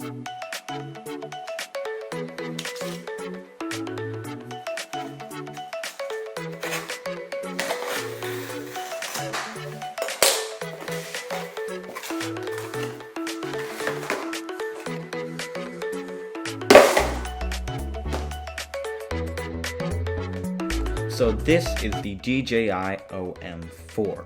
So this is the DJI OM4.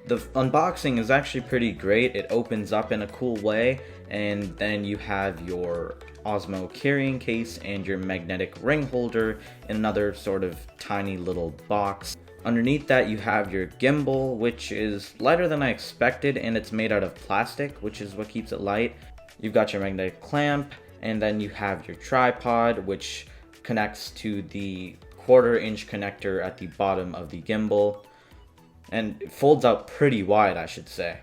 The unboxing is actually pretty great. It opens up in a cool way, and then you have your Osmo carrying case and your magnetic ring holder in another sort of tiny little box. Underneath that you have your gimbal, which is lighter than I expected, and it's made out of plastic, which is what keeps it light. You've got your magnetic clamp, and then you have your tripod, which connects to the 1/4-inch connector at the bottom of the gimbal, and it folds out pretty wide, I should say.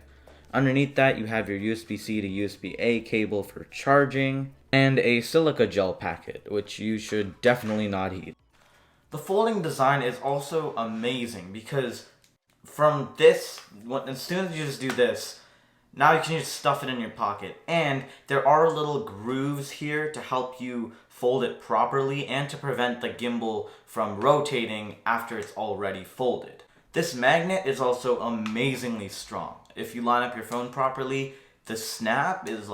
Underneath that you have your USB-C to USB-A cable for charging, and a silica gel packet, which you should definitely not eat. The folding design is also amazing because from this, as soon as you just do this, now you can just stuff it in your pocket, and there are little grooves here to help you fold it properly and to prevent the gimbal from rotating after it's already folded. This magnet is also amazingly strong. If you line up your phone properly, the snap is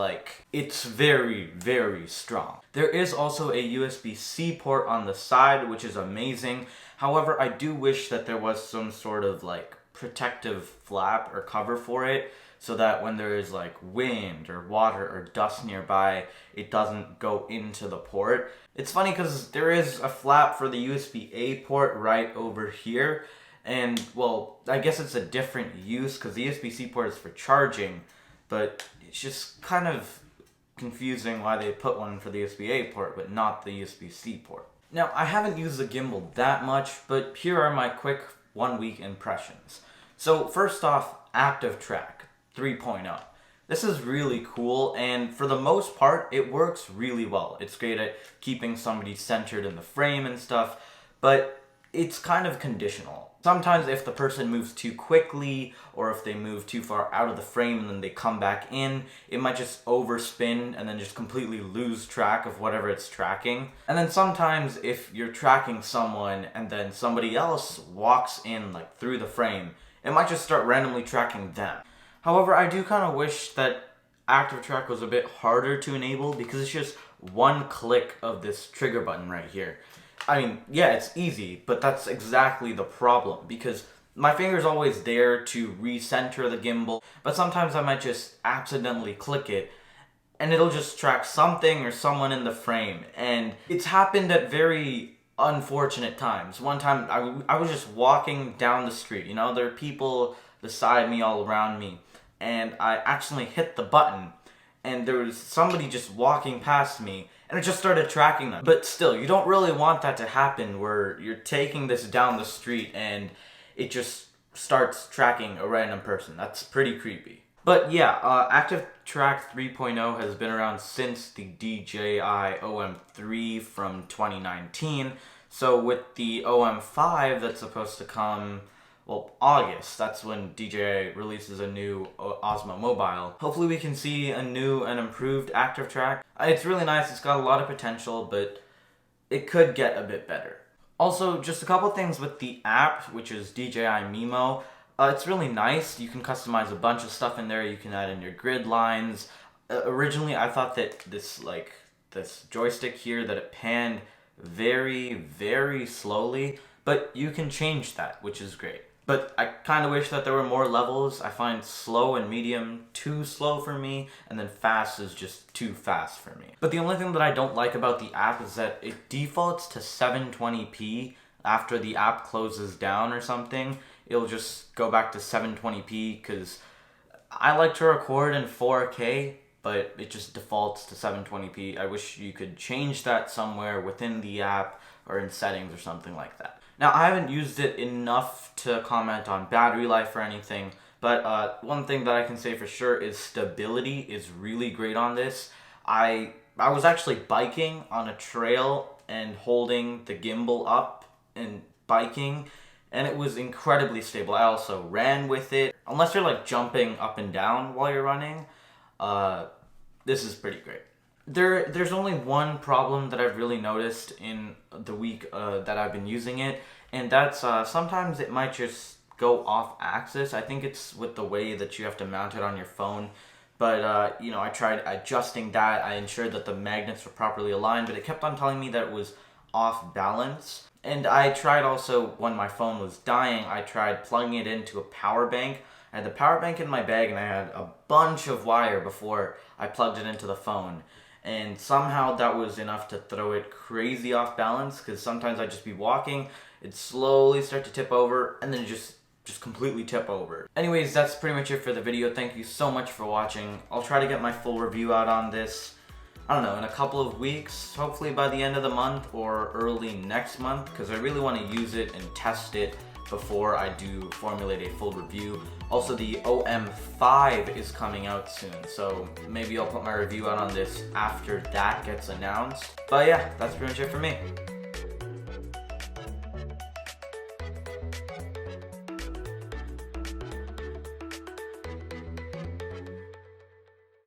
it's very, very strong. There is also a USB-C port on the side, which is amazing. However, I do wish that there was some sort of protective flap or cover for it, so that when there is wind or water or dust nearby, it doesn't go into the port. It's funny because there is a flap for the USB-A port right over here, and well, I guess it's a different use because the USB-C port is for charging, but it's just kind of confusing why they put one for the USB-A port but not the USB-C port. Now, I haven't used the gimbal that much, but here are my quick 1-week impressions. So first off, Active Track 3.0. This is really cool, and for the most part, it works really well. It's great at keeping somebody centered in the frame and stuff, but it's kind of conditional. Sometimes if the person moves too quickly, or if they move too far out of the frame and then they come back in, it might just overspin and then just completely lose track of whatever it's tracking. And then sometimes if you're tracking someone and then somebody else walks in through the frame, it might just start randomly tracking them. However, I do kind of wish that Active Track was a bit harder to enable because it's just one click of this trigger button right here. I mean, yeah, it's easy, but that's exactly the problem because my finger's always there to recenter the gimbal, but sometimes I might just accidentally click it and it'll just track something or someone in the frame, and it's happened at very unfortunate times. One time I was just walking down the street, there are people beside me, all around me, and I accidentally hit the button, and there was somebody just walking past me, and it just started tracking them. But still, you don't really want that to happen where you're taking this down the street and it just starts tracking a random person. That's pretty creepy. But yeah, Active Track 3.0 has been around since the DJI OM3 from 2019. So with the OM5 that's supposed to come, August, that's when DJI releases a new Osmo Mobile. Hopefully we can see a new and improved Active Track. It's really nice, it's got a lot of potential, but it could get a bit better. Also, just a couple things with the app, which is DJI Mimo. It's really nice. You can customize a bunch of stuff in there. You can add in your grid lines. Originally, I thought that this joystick here, that it panned very, very slowly, but you can change that, which is great. But I kind of wish that there were more levels. I find slow and medium too slow for me, and then fast is just too fast for me. But the only thing that I don't like about the app is that it defaults to 720p. After the app closes down or something, it'll just go back to 720p because I like to record in 4K, but it just defaults to 720p. I wish you could change that somewhere within the app or in settings or something like that. Now, I haven't used it enough to comment on battery life or anything, but one thing that I can say for sure is stability is really great on this. I was actually biking on a trail and holding the gimbal up and biking, and it was incredibly stable. I also ran with it. Unless you're jumping up and down while you're running, this is pretty great. There's only one problem that I've really noticed in the week that I've been using it, and that's sometimes it might just go off axis. I think it's with the way that you have to mount it on your phone. But I tried adjusting that. I ensured that the magnets were properly aligned, but it kept on telling me that it was off balance. And I tried also, when my phone was dying, I tried plugging it into a power bank. I had the power bank in my bag and I had a bunch of wire before I plugged it into the phone. And somehow that was enough to throw it crazy off balance, because sometimes I'd just be walking, it'd slowly start to tip over, and then just completely tip over. Anyways, that's pretty much it for the video. Thank you so much for watching. I'll try to get my full review out on this, I don't know, in a couple of weeks, hopefully by the end of the month or early next month, because I really want to use it and test it before I do formulate a full review. Also, the OM5 is coming out soon, so maybe I'll put my review out on this after that gets announced. But yeah, that's pretty much it for me.